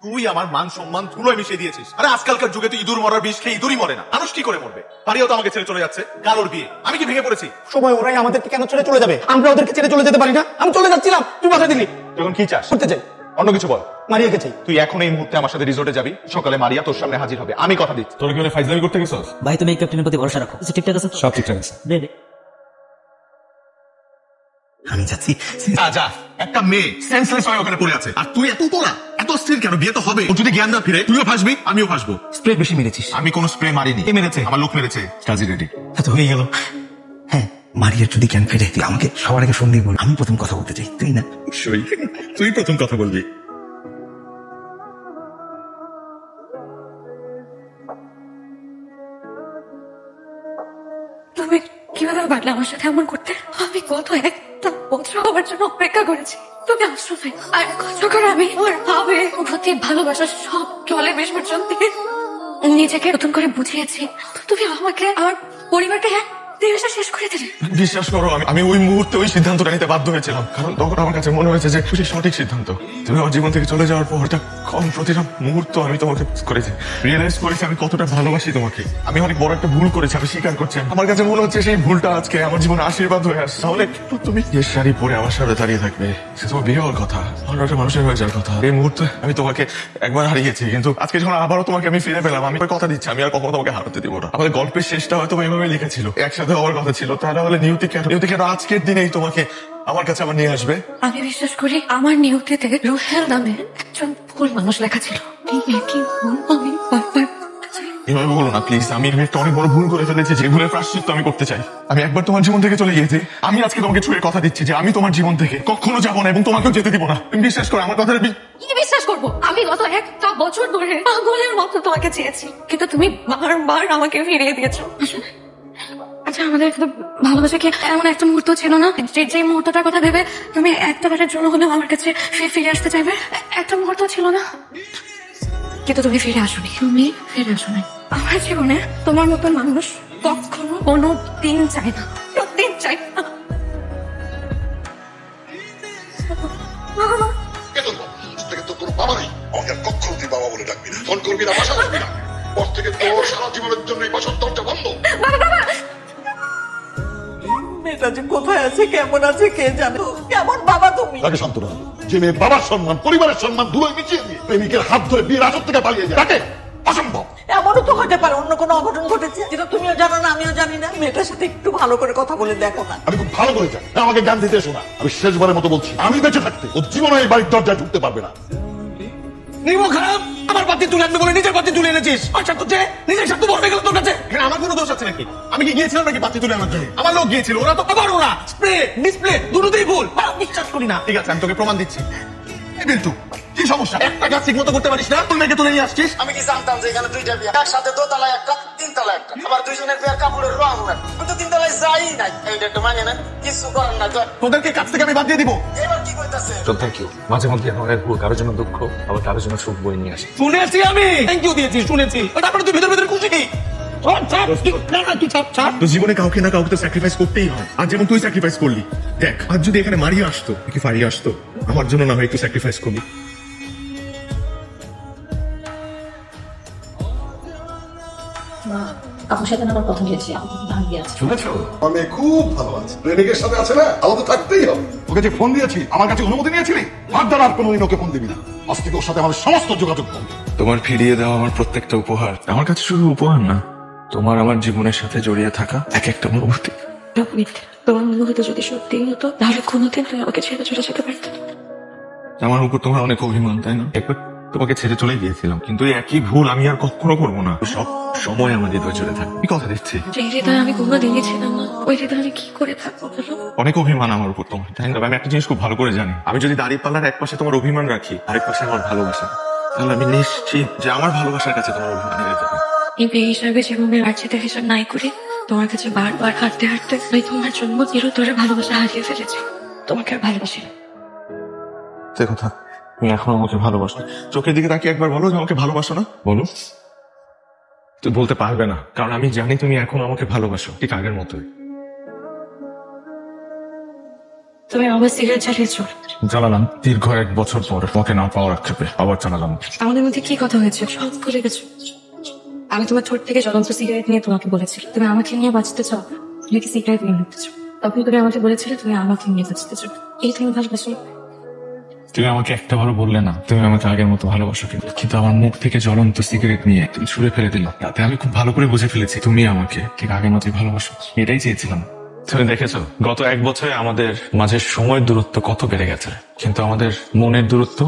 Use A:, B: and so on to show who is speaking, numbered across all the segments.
A: তুই আমার মান সম্মান ধুলোয় মিশিয়ে দিয়েছিস। আরে আজকালকার যুগে তো ইঁদুর মরার বিষ খেয়ে ইঁদুরই মরে না, মানুষ কি করে মরবে? পারিও তো আমাকে ছেড়ে চলে যাচ্ছে, কালোর বিয়ে, আমি কি ভেঙে পড়েছি?
B: সময় ওরাই আমাদেরকে কেন ছেড়ে চলে যাবে? আমরা ওদেরকে ছেড়ে চলে যেতে পারি না? আমি চলে যাচ্ছিলাম, তুই বাধা দিলি।
A: এখন কি চাস?
B: করতে চাই,
A: অন্য কিছু বল।
B: মারিয়াকে চাই।
A: তুই এখন এই মুহূর্তে আমার সাথে রিসোর্টে যাবি, সকালে মারিয়া তোর সামনে হাজির হবে, আমি কথা দিচ্ছি। তোর কি ফাইজলামি করতে গেছস?
C: ভাই তুমি এই ক্যাপ্টেনের প্রতি ভরসা রাখো, ঠিকঠাক আছে?
A: সব ঠিকঠাক আছে।
B: আমি যাচ্ছি।
A: যা, একটা মেয়ে সেন্সলেস হয়ে ওখানে পড়ে আছে, আর তুই এত তোলা এত স্থির কেন? বিয়ে তো হবে, ও যদি জ্ঞান না ফিরে তুইও ফাঁসবি আমিও ফাঁসবো।
B: স্প্রে বেশি মেরেছিস।
A: আমি কোনো স্প্রে মারিনি।
B: কে মেরেছে?
A: আমার লোক মেরেছে। কাজী রেডি।
B: এত হয়ে গেল। হ্যাঁ, মারিয়ার যদি জ্ঞান ফেরে তুই আমাকে সবার আগে ফোন দিয়ে বল, আমি প্রথম কথা বলতে চাই, তুই না।
A: তুই প্রথম কথা বলবি।
D: তুমি কিভাবে পারলে আমার সাথে এমন করতে? আমি গত একটা বছর হওয়ার জন্য অপেক্ষা করেছি। তুমি আশ্রমে আর যখন আমি ওর আবেগ প্রতি ভালোবাসার সব জলে বিসর্জন দিয়ে নিজেকে নতুন করে বুঝিয়েছি, তুমি আমাকে আমার পরিবারকে দেশে শেষ করে দিলে।
A: বিশ্বাস করো, আমি ওই মুহূর্তে ওই সিদ্ধান্তটা নিতে বাধ্য হয়েছিলাম, কারণ তখন আমার কাছে মনে হয়েছে যে খুশি সঠিক সিদ্ধান্ত। তুমি আমার জীবন থেকে চলে যাওয়ার পর প্রতিটা মুহূর্ত আমি তোমাকে করেছি, রিয়েলাইজ করেছি আমি কতটা ভালোবাসি তোমাকে। আমি অনেক বড় একটা ভুল করেছি, আমি স্বীকার করছি। আমার কাছে মনে হচ্ছে সেই ভুলটা আজকে আমার জীবনে আশীর্বাদ হয়ে আসছে। তাহলে তুমি যে শাড়ি পরে আমার সাথে দাঁড়িয়ে থাকবে, সে তোমার বিয়ে হওয়ার কথা, অন্য একটা মানুষের হয়ে যাওয়ার কথা। এই মুহূর্তে আমি তোমাকে একবার হারিয়েছি, কিন্তু আজকে যখন আবারও তোমাকে আমি ফিরে পেলাম, আমি কথা দিচ্ছি আমি আর কখনো তোমাকে হারাতে দিব না। আমাদের গল্পের শেষটা হয়তো এভাবে লিখেছিল, একসাথে হওয়ার কথা ছিল, তাহলে হলে নিয়তি কেন আজকের দিনেই তোমাকে আমার কাছে আবার নিয়ে আসবে?
D: আমি বিশ্বাস করি আমার নিয়তিতে রোহেল নামে একজন ভুল মানুষ লেখা ছিল। এই একই ভুল আমি বারবার
A: এভাবে বলো না প্লিজ, আমি একটা অনেক বড় ভুল করে ফেলেছি, যে ভুলের প্রায়শ্চিত্ত আমি করতে চাই। আমি একবার তোমার জীবন থেকে চলে গিয়েছি, আমি আজকে তোমাকে ছুঁয়ে কথা দিচ্ছি যে আমি তোমার জীবন থেকে কখনো যাবো না এবং তোমাকেও যেতে দিব না। তুমি বিশ্বাস করো আমার কথাটা।
D: কি বিশ্বাস করবো? আমি গত একটা বছর ধরে পাগলের মতো তোমাকে চেয়েছি, কিন্তু তুমি বারবার আমাকে ফিরিয়ে দিয়েছো। আচ্ছা, আমাদের ভালোবাসা কি এমন একটা মুহূর্ত ছিল না যে মুহূর্তটার কথা ভেবে তুমি একটা বারের জন্য হলেও আমার কাছে ফিরে আসতে চাইবে? একটা মুহূর্ত ছিল না, কিন্তু তুমি ফিরে আসোনি। তুমি ফিরে আসোনি। আমার জীবনে তোমার মতন মানুষ কখনো কোনো দিন চাই না, প্রতিদিন চাই না।
E: বাবা নেই, আমাকে কখনো তুই বাবা বলে ডাকবি না, ফোন করবি না, বাসা করবি না। পর থেকে তোর সারা জীবনের জন্য এই বাসার দরজা বন্ধ।
F: মেয়েটা যে কোথায় আছে, কেমন আছে কে জানে। কেমন বাবা তুমি?
E: তাকে সান্ত্বনা দিল, যে মেয়ে বাবার সম্মান পরিবারের সম্মান ধুলোয় মিশিয়ে দিয়ে প্রেমিকের হাত ধরে বিয়ের আসর থেকে পালিয়ে যায়, তাকে অসম্ভব।
F: এমনও তো হতে পারে অন্য কোনো অঘটন ঘটেছে, যেটা তুমিও জানো না আমিও জানি না। মেয়েটার সাথে একটু ভালো করে কথা বলে দেখো না।
E: আমি খুব ভালো করে জানি, আমাকে জ্ঞান দিতে শোনা। আমি শেষবারের মতো বলছি, আমি বেঁচে থাকতে ও জীবনে এই বাড়ির দরজায় ঢুকতে পারবে না।
B: নিমো খারাপ, আমার পাতি তুলে আনবে বলে নিজের পাতি তুলে এনেছিস। আচ্ছা তো যে নিজের সাথে বলবে গেল তোর কাছে, এখানে আমার কোনো দোষ আছে নাকি? আমি কি গিয়েছিলাম নাকি পাতি তুলে আনার জন্য? আমার লোক গিয়েছিল, ওরা তো আবার ওরা স্প্রে ডিসপ্লে দুটোতেই ভুল। বিশ্বাস করি না। ঠিক আছে, আমি তোকে প্রমাণ দিচ্ছি। বিল্টু, কি সমস্যা? একটা কাজ ঠিক মতো করতে পারিস না, তুই মেয়েকে তুলে নিয়ে আসছিস।
G: আমি কি জানতাম যে এখানে দুইটা বিয়ে, একসাথে দোতলায় একটা তিনতলায় একটা, আবার দুইজনের বিয়ের কাপড়ের রং একটা। আমি তো তিনতলায় যাই নাই, এইটা একটু মানে না, কিছু করার না।
A: তোদেরকে কাছ থেকে আমি বাদ দিয়ে দিব।
G: এবার কি কইতাছে?
H: Thank you. মাঝে মধ্যে আমাদের ভুল কারোর জন্য দুঃখ, আবার কারোর জন্য সুখ বই নিয়ে আসে।
B: শুনেছি আমি, থ্যাংক ইউ দিয়েছি, শুনেছি। তারপরে তুই ভেতর ভেতর খুশি কি?
A: তো জীবনে কাউকে না কাউকে তো স্যাক্রিফাইস করতেই হয়, আর যেমন তুই স্যাক্রিফাইস করলি। দেখ, আজ যদি এখানে মারিয়ে আসতো কি ফারিয়ে আসতো, আমার জন্য না হয় একটু স্যাক্রিফাইস করলি।
D: আপনার সাথে আমার কথা হয়েছে, ভালো আছে।
E: শুনেছো? আমি খুব ভালো আছি, প্রেমিকের সাথে আছে না, আলাদা থাকতেই হবে। ওকে যে ফোন দিয়েছি, আমার কাছে অনুমতি নিয়েছিলি, আর দ্বারা আর কোনোদিন ওকে ফোন দিবি না। আজ থেকে ওর সাথে আমার সমস্ত যোগাযোগ বন্ধ।
H: তোমার ফিরিয়ে দেওয়া আমার প্রত্যেকটা উপহার আমার কাছে শুধু উপহার না, তোমার আমার জীবনের সাথে জড়িয়ে থাকা এক একটা অনুভূতি।
D: তোমার অনুভূতি যদি সত্যি হতো, তাহলে কোনোদিন তুমি আমাকে ছেড়ে চলে যেতে পারতে না।
H: আমার উপর তোমার অনেক অভিমান, তাই না? একবার তোমাকে ছেড়ে চলে গিয়েছিলাম, কিন্তু এই একই ভুল আমি আর কখনো করবো না। সব সময় আমার হৃদয় চলে থাকে, কি কথা দিচ্ছি।
D: যে হৃদয় আমি কোনোদিনই ছিলাম না, ওই হৃদয় আমি কি করে থাকবো বলো?
H: অনেক অভিমান আমার উপর তোমার, তাই না? আমি একটা জিনিস খুব ভালো করে জানি, আমি যদি দাঁড়িয়ে পাল্লার এক পাশে তোমার অভিমান রাখি, আরেক পাশে আমার ভালোবাসা, তাহলে আমি নিশ্চিত যে আমার ভালোবাসার কাছে তোমার অভিমান হেরে যাবে।
D: এই হিসাবে জীবনের আর্চিতে হিসাব নাই করি, তোমার কাছে বারবার হাঁটতে হাঁটতে আমি তোমার জন্য চিরতরে ভালোবাসা হারিয়ে ফেলেছি। তোমাকে আর ভালোবাসি না।
H: সে কথা, তুমি এখন আমাকে ভালোবাসো? চোখের দিকে তাকিয়ে একবার বলো যে আমাকে ভালোবাসো না। বলো। তুই বলতে পারবে না, কারণ আমি জানি তুমি এখন আমাকে ভালোবাসো, ঠিক আগের মতোই।
D: তুমি আবার সিগারেট চালিয়েছো।
A: জ্বালালাম দীর্ঘ 1 বছর পর তোমাকে না পাওয়ার আক্ষেপে আবার চালালাম।
D: আমাদের মধ্যে কি কথা হয়েছে সব ভুলে গেছো। আমি তোমার ঠোঁট থেকে জ্বলন্ত সিগারেট নিয়ে তোমাকে বলেছি তুমি আমাকে নিয়ে বাঁচতে চাও, তুমি কি সিগারেট নিয়ে নিতে চাও। তখন তুমি আমাকে বলেছিলে তুমি আমাকে নিয়ে বাঁচতে চাও। এই তুমি ভালোবাসো।
A: তুমি আমাকে একটাবারও বললে না তুমি আমাকে আগের মতো ভালোবাসো, কিন্তু আমার মুখ থেকে জ্বলন্ত সিগারেট নিয়ে তুমি ছুঁড়ে ফেলে দিল। তাতে আমি খুব ভালো করে বুঝে ফেলেছি তুমি আমাকে ঠিক আগের মতোই ভালোবাসো। এটাই চেয়েছিলাম। তুমি দেখেছো গত 1 বছরে আমাদের মাঝে সময়ের দূরত্ব কত বেড়ে গেছে, কিন্তু আমাদের মনের দূরত্ব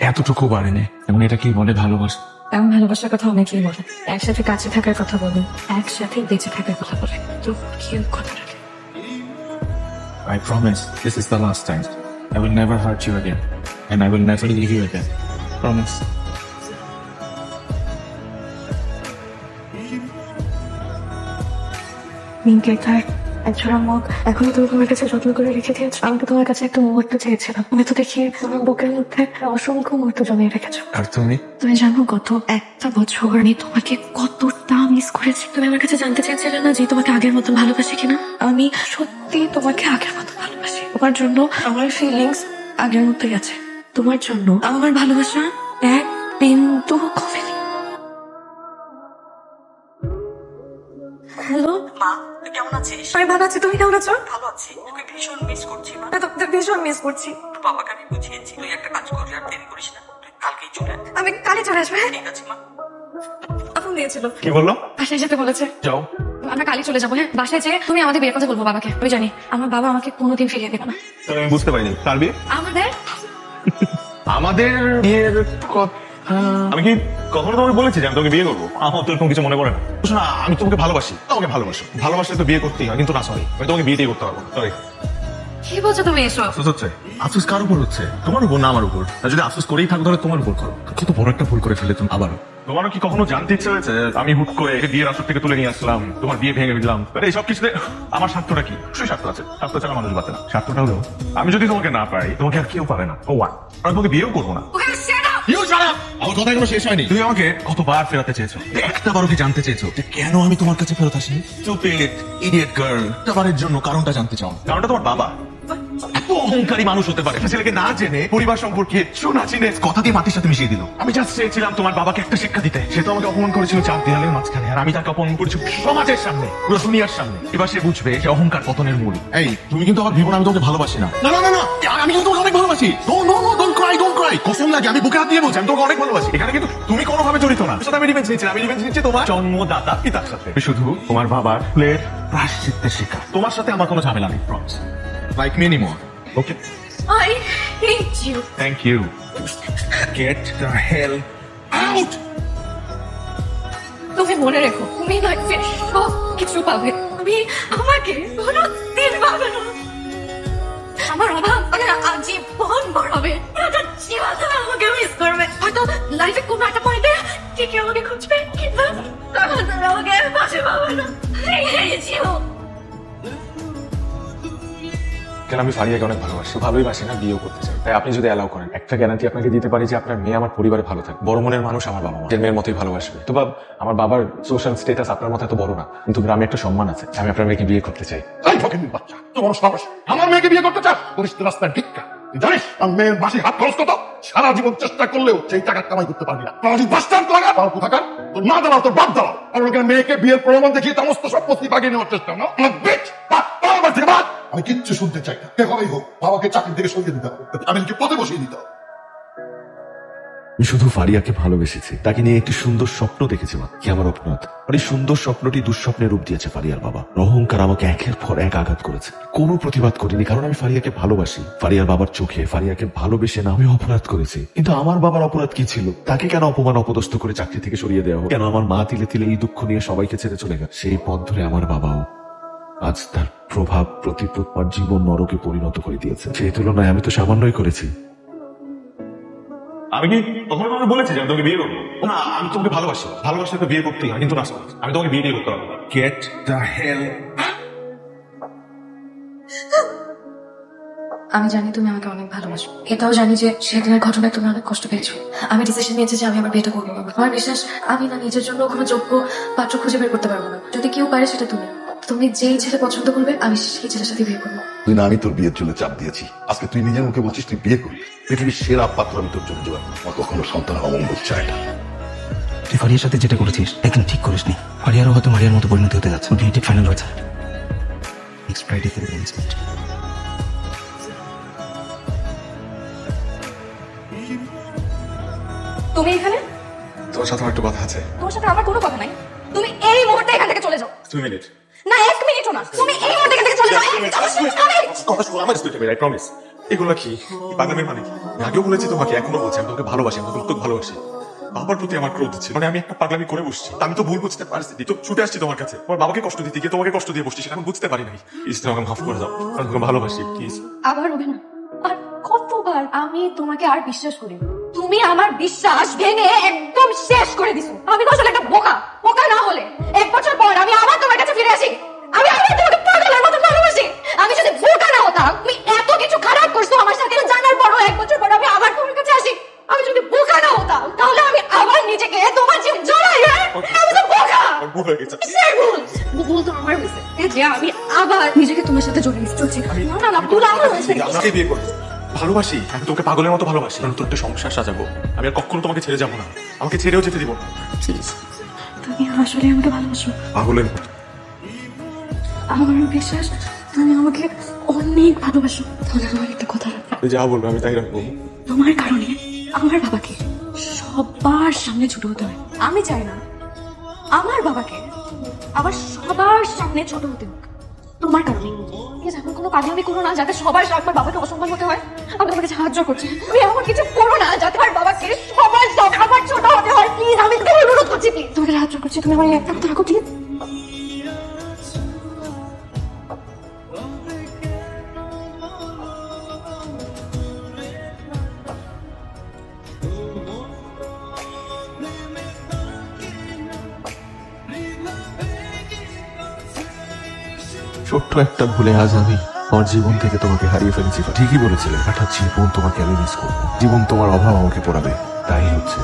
A: এতটুকু বাড়েনি। এবং এটা কি বলে ভালোবাসা?
D: এমন ভালোবাসার কথা অনেকেই বলে, একসাথে কাছে থাকার কথা বলে, একসাথে বেঁচে থাকার কথা বলে, তো কেউ কথা রাখে।
A: I promise this is the last time. I will never hurt you again. And I will never leave you again. Promise.
D: মিনকে তার একজোড়া মুখ এখনো তুমি তোমার কাছে যত্ন করে রেখে দিয়েছো। আমি তো তোমার কাছে একটা মুহূর্ত চেয়েছিলাম, তুমি তো দেখি তোমার বুকের মধ্যে অসংখ্য মুহূর্ত জমিয়ে রেখেছো।
A: আর তুমি
D: তুমি জানো গত 1 বছর আমি তোমাকে কতটা মিস করেছি। তুমি আমার কাছে জানতে চেয়েছিলে না যে তোমাকে আগের মতো ভালোবাসি কিনা। আমি সত্যি তোমাকে আগের মতো ভালোবাসি। তোমার জন্য আমার ফিলিংস আগের মতোই আছে। তোমার জন্য আমার ভালোবাসা 1 বিন্দু কমেনি। হ্যালো
F: মা, তুই কেমন আছিস?
D: আমি ভালো আছি, তুমি কেমন আছো?
F: ভালো আছি। তোকে ভীষণ মিস করছি মা।
D: আমি তো ভীষণ মিস করছি।
F: বাবাকে আমি বুঝিয়েছি, তুই একটা কাজ কর, আর দেরি করিস না, তুই কালকেই চলে আয়।
D: আমি কালে চলে আসবে।
F: ঠিক আছে মা।
D: ফোন দিয়েছিল,
A: কি বললো?
D: বাসায় যেতে বলেছে।
A: যাও।
D: আমরা কালই চলে যাবো। হ্যাঁ, বাসায় যেয়ে তুমি আমাদের বিয়ের কথা বলবো বাবাকে। আমি জানি আমার বাবা আমাকে কোনোদিন ফিরিয়ে দেবে না।
A: তুমি বুঝতে পারিনি কার বিয়ে?
D: আমাদের
A: আমাদের বিয়ের কথা আমি কি কখনো তোমাকে বলেছি যে আমি তোমাকে বিয়ে করবো? আমার তো এরকম কিছু মনে পড়ে না। শোনো, আমি তোমাকে ভালোবাসি, তোমাকে ভালোবাসো। ভালোবাসলে তো বিয়ে করতেই হয়, কিন্তু না সরি, আমি তোমাকে বিয়েটাই করতে পারবো। সরি।
D: কি বলছো তুমি এসব?
A: আফসোস হচ্ছে? আফসোস কার উপর হচ্ছে? তোমার উপর না আমার উপর। আর যদি আফসোস করেই থাকো তাহলে তোমার উপর করো। কত বড় একটা ভুল করে ফেলে তুমি আবারও। তোমারও কি কখনো জানতে ইচ্ছে হয়েছে আমি হুট করে একে বিয়ের আসর থেকে তুলে নিয়ে আসলাম, তোমার বিয়ে ভেঙে দিলাম? এইসব কিছুতে আমার স্বার্থটা কি? সেই স্বার্থ আছে, স্বার্থ ছাড়া মানুষ বাঁচে না। স্বার্থটা হলো আমি যদি তোমাকে না পাই তোমাকে আর কেউ পাবে না। ও ওয়ান, আমি তোমাকে বিয়েও করবো না। আমার কথা এখনো শেষ হয়নি। তুমি আমাকে কতবার ফেরাতে চেয়েছো, একটাবারও কি জানতে চেয়েছো যে কেন আমি তোমার কাছে ফেরত আসি? স্টুপিড ইডিয়েট গার্ল, একটাবারের জন্য কারণটা জানতে চাও? কারণটা তোমার বাবা এত অহংকারী মানুষ হতে পারে ছেলেকে না জেনে পরিবার সম্পর্কে না চিনে কথা দিয়ে মাটির সাথে মিশিয়ে দিল। আমি জাস্ট চেয়েছিলাম তোমার বাবাকে একটা শিক্ষা দিতে। সে তো আমাকে অপমান করেছিল 4 দেয়ালের মাঝখানে, আর আমি তাকে অপমান করেছি সমাজের সামনে, পুরো দুনিয়ার সামনে। এবার সে বুঝবে সে অহংকার পতনের মূল। এই তুমি কিন্তু আমার ভেবো না আমি তোমাকে ভালোবাসি না। না না না না, আমি কিন্তু তোমাকে অনেক ভালোবাসি। Don't Cry, don't Cry. কসম লাগে আমি বুকে হাত দিয়ে বলছি আমি তোমাকে অনেক ভালোবাসি। এখানে কিন্তু তুমি কোনোভাবে জড়িত না। সাথে আমি রিভেঞ্জ নিচ্ছি, আমি রিভেঞ্জ নিচ্ছি তোমার জন্মদাতা পিতার সাথে। শুধু তোমার বাবার প্লেট প্রায়শ্চিত্তের শিকার। তোমার সাথে আমার কোনো ঝামেলা নেই। Promise. Like me anymore. Okay.
D: I hate you.
A: Thank you. Get the hell out.
D: তুমি মনে রেখো তুমি লাইফে সব কিছু পাবে, তুমি আমাকে কোনোদিন পাবে না। আমার অভাব আজীবন বাড়াবে। এটা জীবন আমাকে মিস করবে। হয়তো লাইফে কোনো একটা পয়েন্টে ঠিকই আমাকে খুঁজবে, কিন্তু তখন তুমি আমাকে পাশে পাবে না। I hate you.
A: কেন আমি ফারিয়াকে অনেক ভালোবাসি, ভালোই বাসি না, বিয়েও করতে চাই। তাই আপনি যদি অ্যালাউ করেন একটা গ্যারান্টি আপনাকে দিতে পারি যে আপনার মেয়ে আমার পরিবারে ভালো থাকে। বড় মনের মানুষ আমার বাবা মা, যে মেয়ের মতোই ভালোবাসবে। তো বাব আমার বাবার সোশ্যাল স্ট্যাটাস আপনার মতো এত বড় না, কিন্তু গ্রামে একটা সম্মান আছে। আমি আপনার মেয়েকে বিয়ে করতে চাই।
E: এই ফকিন্নির বাচ্চা, তোমার সাহস আমার মেয়েকে বিয়ে করতে চাস? করিস তো রাস্তার ভিক্ষা। তুই জানিস আমার মেয়ের মাসে হাত খরচ কত? সারা জীবন চেষ্টা করলেও সেই টাকা কামাই করতে পারবি না। তুই বাস্টার্ড লাগা পাও কোথাকার? তোর মা দাঁড়াও, তোর বাপ দাঁড়াও। আর ওখানে মেয়েকে বিয়ের প্রমাণ দেখিয়ে সমস্ত সম্পত্তি বাগিয়ে নেওয়ার চেষ্টা না। আমার বিচ আমার থেকে বাদ। আমি কিচ্ছু শুনতে চাই না। যেভাবেই হোক বাবাকে চাকরি থেকে সরিয়ে দিতে হবে, আমি পথে বসিয়ে দিতে হবে।
I: আমি শুধু ফারিয়াকে ভালোবেসেছি, তাকে নিয়ে একটি সুন্দর স্বপ্ন দেখেছিলাম। কি আমার অপরাধ? আর এই সুন্দর স্বপ্নটি দুঃস্বপ্নের রূপ দিয়েছে ফারিয়ার বাবা। অহংকার আমাকে একের পর এক আঘাত করেছে। কোনো প্রতিবাদ করিনি, কারণ আমি ফারিয়াকে ভালোবাসি। ফারিয়ার বাবার চোখে ফারিয়াকে ভালোবেসে না আমি অপরাধ করেছি। কিন্তু আমার বাবার অপরাধ কি ছিল? তাকে কেন অপমান অপদস্থ করে চাকরি থেকে সরিয়ে দেওয়া হলো? কেন আমার মা তিলে তিলে এই দুঃখ নিয়ে সবাইকে ছেড়ে চলে গেল? সেই পথ ধরে আমার বাবাও আজ তার প্রভাব প্রতিপদ তার জীবন নরকে পরিণত করে দিয়েছে। সেই তুলনায় আমি তো সামান্যই করেছি।
A: আমি কি তখন তোমাকে বলেছি যে আমি তোমাকে বিয়ে করবো? না, আমি তোমাকে ভালোবাসি, ভালোবাসলে তো বিয়ে করতেই হয়, কিন্তু না আমি তোমাকে বিয়ে করতে পারবো। Get the hell.
D: আমি জানি তুমি আমাকে অনেক ভালোবাসো, এটাও জানি যে সেদিনের ঘটনায় তুমি অনেক কষ্ট পেয়েছো। আমি ডিসিশন নিয়েছি যে আমি আমার বিয়েটা করবো। আমার বিশ্বাস আমি না নিজের জন্য কোনো যোগ্য পাত্র খুঁজে বের করতে পারবো না। যদি কেউ পারে সেটা তুমি। তুমি যেই ছেলে পছন্দ করবে আমি সেই ছেলের সাথে বিয়ে করবো।
E: তুই না আমি তোর বিয়ের জন্য চাপ দিয়েছি, আজকে তুই নিজের মুখে বলছিস তুই বিয়ে করবি। পৃথিবীর সেরা পাত্র আমি তোর জন্য জোগাড় করবো। আমার কখনো সন্তান অমঙ্গল চায় না।
C: তুই ফারিয়ার সাথে যেটা করেছিস একদম ঠিক করিসনি। ফারিয়ারও হয়তো মারিয়ার মতো পরিণতি হতে যাচ্ছে। বিয়েটি ফাইনাল হয়েছে। নেক্সট ফ্রাইডে থেকে এনগেজমেন্ট।
D: তুমি এখানে?
A: তোমার সাথে আমার একটু কথা আছে।
D: তোমার সাথে আমার কোনো কথা নাই। তুমি এই মুহূর্তে এখান থেকে চলে যাও।
A: 2 মিনিট।
D: না 1 মিনিটও না, তুমি এই মুহূর্তে এখান থেকে চলে যাও।
A: কথা শুনো আমার, 2 মিনিট, আই প্রমিস। এগুলো কি পাগলামির মানে কি? আমি আগেও বলেছি তোমাকে, এখনো বলছি, আমি তোমাকে ভালোবাসি, আমি তোমাকে ভালোবাসি। বাবার প্রতি আমার ক্রোধ ছিল, মানে আমি একটা পাগলামি করে বসছি। আমি তো ভুল বুঝতে পারছি, তো ছুটে আসছি তোমার কাছে। তোমার বাবাকে কষ্ট দিতে গিয়ে তোমাকে কষ্ট দিয়ে বসছি, সেটা আমি বুঝতে পারি নাই। প্লিজ তুমি আমাকে মাফ করে দাও, আমি তোমাকে ভালোবাসি, প্লিজ।
D: আবার অভিনয়, আর কতবার আমি তোমাকে আর বিশ্বাস করি। তুমি আমার বিশ্বাস ভেঙে একদম শেষ করে দিছো। আমি তো আসলে একটা বোকা। বোকা না হলে 1 বছর পর আমি আবার তোমার কাছে ফিরে আসি। আমি আবার তোমাকে পাগলের মতো ভালোবাসি। আমি যদি বোকা না হতাম, তুমি এত কিছু খারাপ করছো আমার সাথে জানার পরও 1 বছর পর আমি আবার তোমার কাছে আসি। আমি যদি বোকা না হতাম, তাহলে আমি আবার নিজেকে তোমার জীবন জড়াই। আমি তো বোকা।
A: ভুল হয়ে গেছে।
D: ভুল তো আমার হয়েছে, এই যে আমি আবার নিজেকে তোমার সাথে জড়িয়ে চলছি। না না, ভুল আমার হয়েছে।
A: আমাকে বিয়ে করবো, ভালোবাসি, আমি তোমাকে পাগলের মতো ভালোবাসি। আমি তোর একটা সংসার সাজাবো, আমি আর কখনো তোমাকে ছেড়ে যাবো না, আমাকে ছেড়েও যেতে দিব না।
D: তুমি আসলে আমাকে ভালোবাসো?
A: পাগলের মতো।
D: আমার বিশ্বাস তুমি আমাকে অনেক ভালোবাসো। তাহলে আমার একটা কথা রাখো,
A: তুই যা বলবে আমি তাই রাখবো।
D: তোমার কারণে আমার বাবাকে সবার সামনে ছোট হতে হয়। আমি চাই না আমার বাবাকে আবার সবার সামনে ছোট হতে হোক তোমার কারণে। এমন কোনো কাজে আমি করো না যাতে সবার সামনে আমার বাবাকে অসম্মান হতে হয়। আমি তোমাকে সাহায্য করছি, তুমি এমন কিছু করো না যাতে আমার বাবাকে সবার সামনে আবার ছোট হতে হয়। প্লিজ, আমি তোমাকে অনুরোধ করছি, প্লিজ তোমাকে সাহায্য করছি। তুমি আমার একটা কথা রাখো, প্লিজ।
I: ছোট্ট একটা ভুলে আজ আমি আমার জীবন থেকে তোমাকে হারিয়ে ফেলেছি। ঠিকই বলেছিলে, একটা জীবন তোমাকে আমি মিস করবো। জীবন তোমার অভাব আমাকে পড়াবে, তাই হচ্ছে।